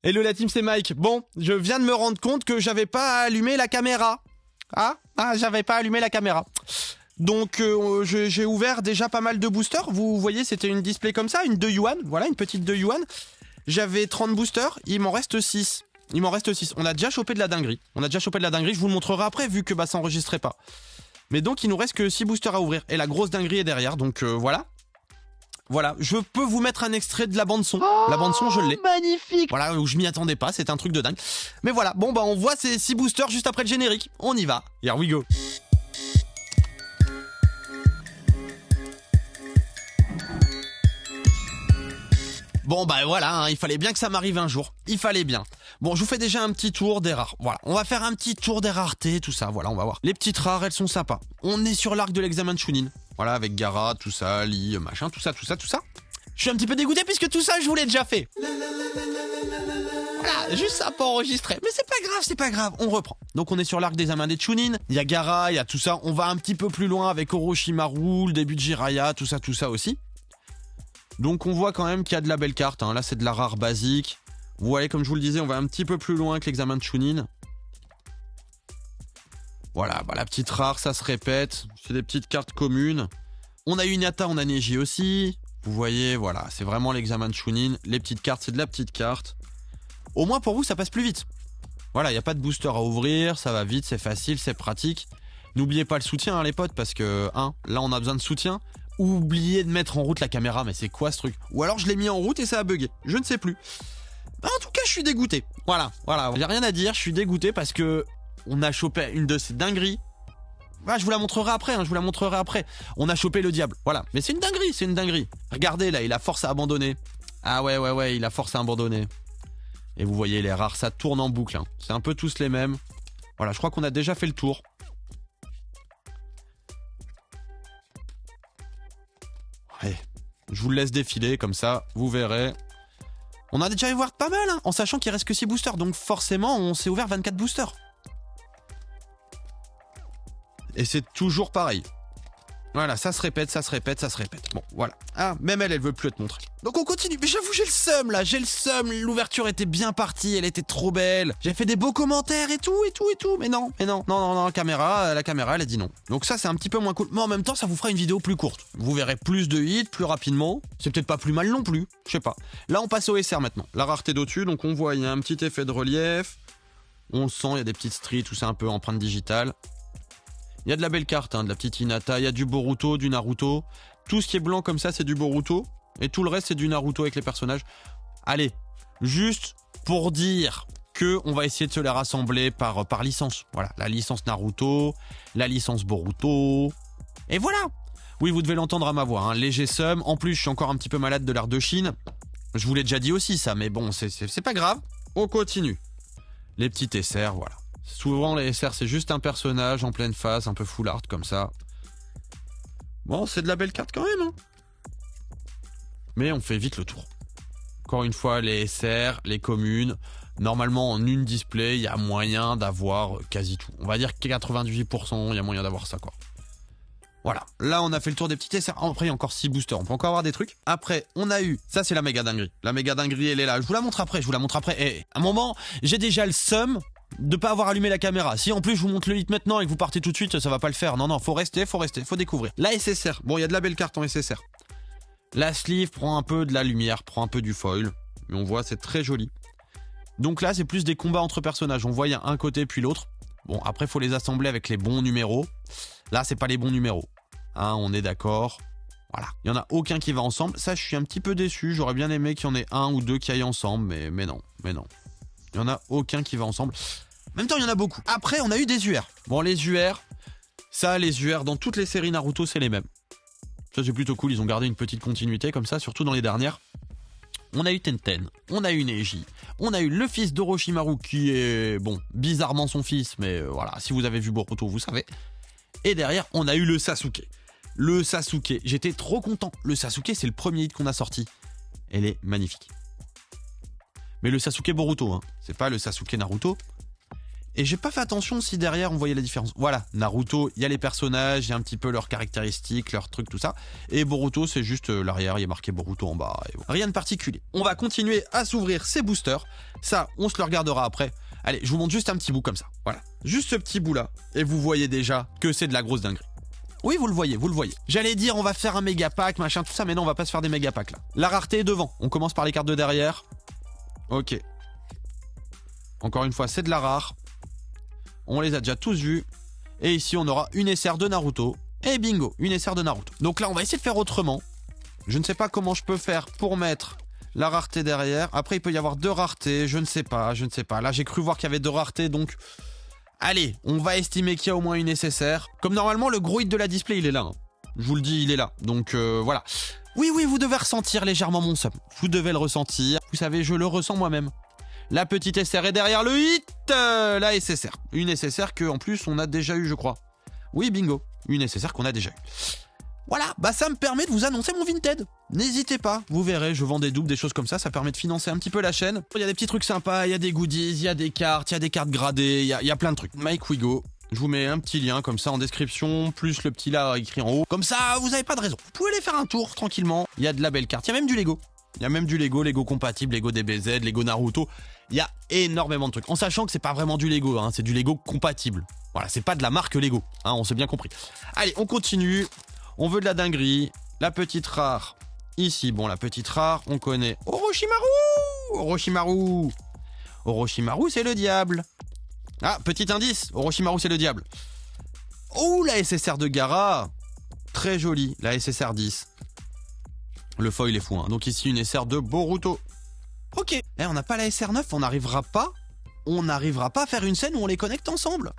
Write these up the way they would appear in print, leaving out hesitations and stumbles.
Hello la team, c'est Mike. Bon, je viens de me rendre compte que j'avais pas allumé la caméra. J'avais pas allumé la caméra. Donc j'ai ouvert déjà pas mal de boosters. Vous voyez, c'était une display comme ça, une 2 yuan. Voilà, une petite 2 yuan. J'avais 30 boosters, il m'en reste 6. On a déjà chopé de la dinguerie. Je vous le montrerai après vu que ça enregistrait pas. Mais donc il nous reste que 6 boosters à ouvrir. Et la grosse dinguerie est derrière, donc voilà. Voilà, je peux vous mettre un extrait de la bande son. La bande son, je l'ai. Magnifique. Voilà, où je m'y attendais pas, c'est un truc de dingue. Mais voilà, bon on voit ces 6 boosters juste après le générique. On y va. Here we go. Bon voilà, il fallait bien que ça m'arrive un jour. Il fallait bien. Bon, je vous fais déjà un petit tour des rares. Voilà, on va faire un petit tour des raretés, tout ça. Voilà, on va voir. Les petites rares, elles sont sympas. On est sur l'arc de l'examen de Chunin. Voilà, avec Gara, tout ça, Lee, machin, tout ça. Je suis un petit peu dégoûté puisque tout ça, je vous l'ai déjà fait. Voilà, juste ça pas enregistré. Mais c'est pas grave, on reprend. Donc on est sur l'arc des amants des Chunin. Il y a Gara, il y a tout ça. On va un petit peu plus loin avec Orochimaru, le début de Jiraiya, tout ça aussi. Donc on voit quand même qu'il y a de la belle carte. Là, c'est de la rare basique. Vous voyez, comme je vous le disais, on va un petit peu plus loin que l'examen de Chunin. Voilà, la petite rare, ça se répète. C'est des petites cartes communes. On a Hinata, on a Neji aussi. Vous voyez, voilà, c'est vraiment l'examen de Chunin. Les petites cartes, c'est de la petite carte. Au moins pour vous, ça passe plus vite. Voilà, il n'y a pas de booster à ouvrir, ça va vite, c'est facile, c'est pratique. N'oubliez pas le soutien, les potes, parce que, là, on a besoin de soutien. Oubliez de mettre en route la caméra, mais c'est quoi ce truc? Ou alors je l'ai mis en route et ça a bugué. Je ne sais plus. En tout cas, je suis dégoûté. Voilà. J'ai rien à dire, je suis dégoûté parce que on a chopé une de ces dingueries. Je vous la montrerai après, On a chopé le diable. Voilà. Mais c'est une dinguerie, Regardez là, il a force à abandonner. Ah ouais, il a force à abandonner. Et vous voyez, les rares, ça tourne en boucle. C'est un peu tous les mêmes. Voilà, je crois qu'on a déjà fait le tour. Allez, je vous le laisse défiler, comme ça, vous verrez. On a déjà ouvert pas mal, en sachant qu'il reste que 6 boosters. Donc forcément, on s'est ouvert 24 boosters. Et c'est toujours pareil. Voilà, ça se répète. Bon, voilà. Même elle veut plus être montrée. Donc on continue. Mais j'avoue, j'ai le seum. L'ouverture était bien partie, elle était trop belle. J'ai fait des beaux commentaires et tout. Mais non. La caméra, elle a dit non. Donc ça, c'est un petit peu moins cool. Mais en même temps, ça vous fera une vidéo plus courte. Vous verrez plus de hits, plus rapidement. C'est peut-être pas plus mal non plus. Je sais pas. Là, on passe au SR maintenant. La rareté d'au-dessus. Donc on voit, il y a un petit effet de relief. On le sent, il y a des petites streets, tout ça un peu empreinte digitale. Il y a de la belle carte, de la petite Hinata, il y a du Boruto, du Naruto. Tout ce qui est blanc comme ça, c'est du Boruto. Et tout le reste, c'est du Naruto avec les personnages. Allez, juste pour dire que on va essayer de se les rassembler par licence. Voilà, la licence Naruto, la licence Boruto. Et voilà. Oui, vous devez l'entendre à ma voix, léger seum. En plus, je suis encore un petit peu malade de l'art de Chine. Je vous l'ai déjà dit aussi ça, mais bon, c'est pas grave. On continue. Les petits SR, voilà. Souvent les SR c'est juste un personnage en pleine face, un peu full art comme ça. Bon, c'est de la belle carte quand même. Mais on fait vite le tour. Encore une fois, les SR, les communes. Normalement en une display, il y a moyen d'avoir quasi tout. On va dire 98%, il y a moyen d'avoir ça quoi. Voilà, là on a fait le tour des petits SR. Après il y a encore 6 boosters, on peut encore avoir des trucs. Après on a eu, ça c'est la méga dinguerie. La méga dinguerie elle est là, je vous la montre après. Et à un moment, j'ai déjà le seum de pas avoir allumé la caméra. Si en plus je vous montre le hit maintenant et que vous partez tout de suite, ça va pas le faire. Non, faut rester, faut découvrir. La SSR, bon il y a de la belle carte en SSR. La sleeve prend un peu de la lumière, prend un peu du foil. Mais on voit c'est très joli. Donc là c'est plus des combats entre personnages. On voit il y a un côté puis l'autre. Bon après faut les assembler avec les bons numéros. Là c'est pas les bons numéros. On est d'accord. Voilà, il y en a aucun qui va ensemble. Ça je suis un petit peu déçu. J'aurais bien aimé qu'il y en ait un ou deux qui aillent ensemble, mais non. Il n'y en a aucun qui va ensemble. En même temps, il y en a beaucoup. Après, on a eu des UR. Bon, les UR, les UR, dans toutes les séries Naruto, c'est les mêmes. Ça, c'est plutôt cool. Ils ont gardé une petite continuité comme ça, surtout dans les dernières. On a eu Tenten, on a eu Neji, on a eu le fils d'Orochimaru qui est, bon, bizarrement son fils, mais voilà, si vous avez vu Boruto, vous savez. Et derrière, on a eu le Sasuke. Le Sasuke, j'étais trop content. Le Sasuke, c'est le premier hit qu'on a sorti. Elle est magnifique. Mais le Sasuke Boruto, c'est pas le Sasuke Naruto. Et j'ai pas fait attention si derrière on voyait la différence. Voilà, Naruto, il y a les personnages, il y a un petit peu leurs caractéristiques, leurs trucs, tout ça. Et Boruto, c'est juste l'arrière, il y a marqué Boruto en bas. Et bon. Rien de particulier. On va continuer à s'ouvrir ces boosters. Ça, on se le regardera après. Allez, je vous montre juste un petit bout comme ça. Voilà, juste ce petit bout-là. Et vous voyez déjà que c'est de la grosse dinguerie. Oui, vous le voyez, vous le voyez. J'allais dire, on va faire un méga pack, machin, tout ça, mais non, on va pas se faire des méga packs là. La rareté est devant. On commence par les cartes de derrière. Ok. Encore une fois, c'est de la rare. On les a déjà tous vus. Et ici, on aura une SR de Naruto. Et bingo, une SR de Naruto. Donc là, on va essayer de faire autrement. Je ne sais pas comment je peux faire pour mettre la rareté derrière. Après, il peut y avoir 2 raretés. Je ne sais pas. Là, j'ai cru voir qu'il y avait 2 raretés, donc... Allez, on va estimer qu'il y a au moins une SSR. Comme normalement, le gros hit de la display, il est là. Hein. Je vous le dis, il est là. Donc, voilà. Oui, vous devez ressentir légèrement mon sub. Vous devez le ressentir. Vous savez, je le ressens moi-même. La petite SR est derrière le hit, la SSR. Une SSR que en plus on a déjà eu, je crois. Oui, bingo, une SSR qu'on a déjà eu. Voilà, bah ça me permet de vous annoncer mon Vinted. N'hésitez pas, vous verrez, je vends des doubles, des choses comme ça permet de financer un petit peu la chaîne. Il y a des petits trucs sympas, il y a des goodies, il y a des cartes, gradées, il y a plein de trucs. Mike Wigo, je vous mets un petit lien comme ça en description, plus le petit là écrit en haut. Comme ça, vous n'avez pas de raison. Vous pouvez aller faire un tour tranquillement, il y a de la belle carte, il y a même du Lego. Il y a même du Lego compatible, Lego DBZ, Lego Naruto. Il y a énormément de trucs. En sachant que c'est pas vraiment du Lego, hein, c'est du Lego compatible. Voilà, c'est pas de la marque Lego, hein, on s'est bien compris. Allez, on continue. On veut de la dinguerie. La petite rare. Ici, bon, la petite rare, on connaît Orochimaru. Orochimaru, c'est le diable. Ah, petit indice, Orochimaru, c'est le diable. Oh, la SSR de Gaara. Très jolie, la SSR 10. Le foil est fou, hein. Donc ici, une SR de Boruto. Ok. Eh, on n'a pas la SR9, on n'arrivera pas à faire une scène où on les connecte ensemble.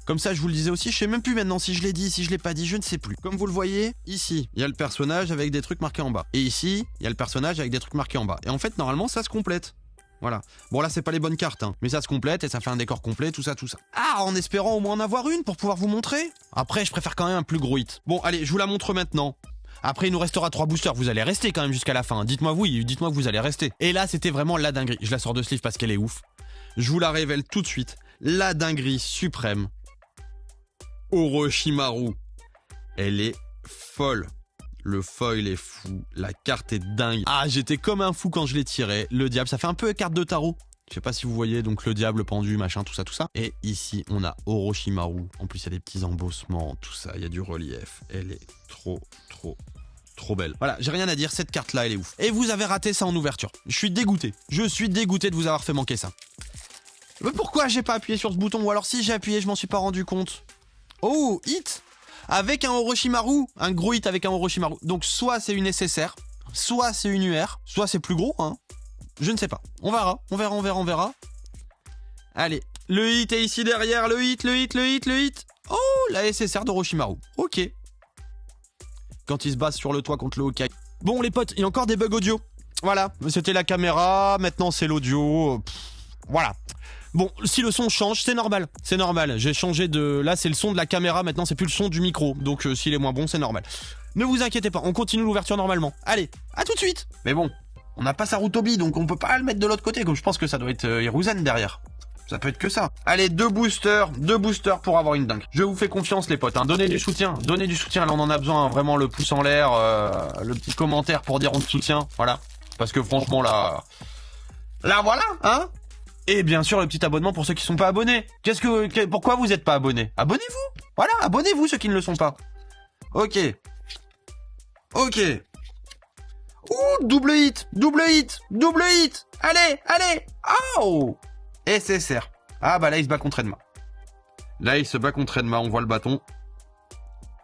Comme ça, je vous le disais aussi, je sais même plus maintenant si je l'ai dit, si je l'ai pas dit, je ne sais plus. Comme vous le voyez, ici, il y a le personnage avec des trucs marqués en bas. Et ici, il y a le personnage avec des trucs marqués en bas. Et en fait, normalement, ça se complète. Voilà. Bon, là, c'est pas les bonnes cartes, hein. Mais ça se complète et ça fait un décor complet, tout ça. Ah, en espérant au moins en avoir une pour pouvoir vous montrer. Après, je préfère quand même un plus gros hit. Bon, allez, je vous la montre maintenant. Après, il nous restera 3 boosters. Vous allez rester quand même jusqu'à la fin. Dites-moi oui, dites-moi que vous allez rester. Et là, c'était vraiment la dinguerie. Je la sors de ce livre parce qu'elle est ouf. Je vous la révèle tout de suite. La dinguerie suprême. Orochimaru. Elle est folle. Le foil est fou. La carte est dingue. Ah, j'étais comme un fou quand je l'ai tiré. Le diable, ça fait un peu carte de tarot. Je sais pas si vous voyez, donc le diable pendu, machin, tout ça. Et ici, on a Orochimaru. En plus, il y a des petits embossements, tout ça. Il y a du relief. Elle est trop belle. Voilà, j'ai rien à dire, cette carte-là, elle est ouf. Et vous avez raté ça en ouverture. Je suis dégoûté. Je suis dégoûté de vous avoir fait manquer ça. Mais pourquoi j'ai pas appuyé sur ce bouton? Ou alors si j'ai appuyé, je m'en suis pas rendu compte. Oh, hit avec un Orochimaru. Un gros hit avec un Orochimaru. Donc soit c'est une SSR, soit c'est une UR, soit c'est plus gros, hein. Je ne sais pas. On verra. Allez, le hit est ici derrière, le hit. Oh, la SSR d'Orochimaru. Ok. Quand il se base sur le toit contre le Hokage. Bon, les potes, il y a encore des bugs audio. Voilà, c'était la caméra, maintenant c'est l'audio. Voilà. Bon, si le son change, c'est normal. J'ai changé de... Là, c'est le son de la caméra, maintenant c'est plus le son du micro. Donc s'il est moins bon, c'est normal. Ne vous inquiétez pas, on continue l'ouverture normalement. Allez, à tout de suite. Mais bon, on n'a pas Sarutobi, donc on peut pas le mettre de l'autre côté, comme je pense que ça doit être Hiruzen derrière. Ça peut être que ça. Allez, 2 boosters pour avoir une dingue. Je vous fais confiance, les potes, hein. Donnez du soutien. Là, on en a besoin, hein. Vraiment, le pouce en l'air, le petit commentaire pour dire on te soutient. Voilà. Parce que franchement, là, voilà, hein. Et bien sûr, le petit abonnement pour ceux qui sont pas abonnés. Pourquoi vous êtes pas abonnés? Abonnez-vous. Voilà, abonnez-vous ceux qui ne le sont pas. Ok. Ouh, double hit. Allez. Oh, SSR. Ah bah là, il se bat contre Enma. On voit le bâton.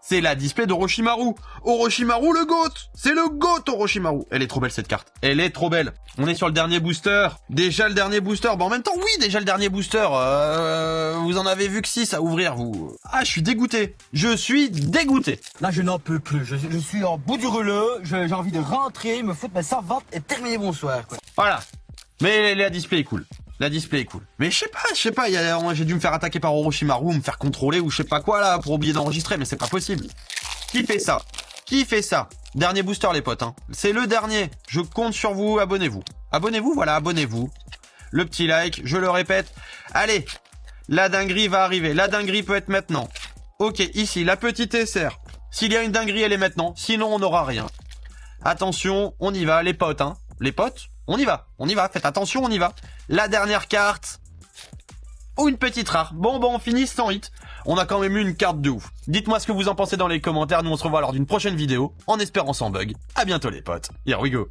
C'est la display d'Orochimaru. Orochimaru, le GOAT. C'est le GOAT, Orochimaru. Elle est trop belle, cette carte. Elle est trop belle. On est sur le dernier booster. Déjà le dernier booster. Bah en même temps, oui, déjà le dernier booster. Vous en avez vu que 6 à ouvrir, vous. Ah, je suis dégoûté. Là, je n'en peux plus. Je suis en bout du rouleau. J'ai envie de rentrer, me foutre ma savate et terminer mon soir, quoi. Voilà. Mais la display est cool. Mais je sais pas, j'ai dû me faire attaquer par Orochimaru, me faire contrôler ou je sais pas quoi là pour oublier d'enregistrer, mais c'est pas possible. Qui fait ça? Dernier booster, les potes, hein. C'est le dernier. Je compte sur vous, abonnez-vous. Abonnez-vous. Le petit like, je le répète. Allez, La dinguerie va arriver. La dinguerie peut être maintenant. Ok, ici, la petite SR. S'il y a une dinguerie, elle est maintenant. Sinon, on n'aura rien. Attention, on y va, les potes, hein. Les potes, on y va. On y va. Faites attention, on y va. La dernière carte. Ou une petite rare. Bon, on finit sans hit. On a quand même eu une carte de ouf. Dites-moi ce que vous en pensez dans les commentaires. Nous, on se revoit lors d'une prochaine vidéo. En espérant sans bug. À bientôt, les potes. Here we go.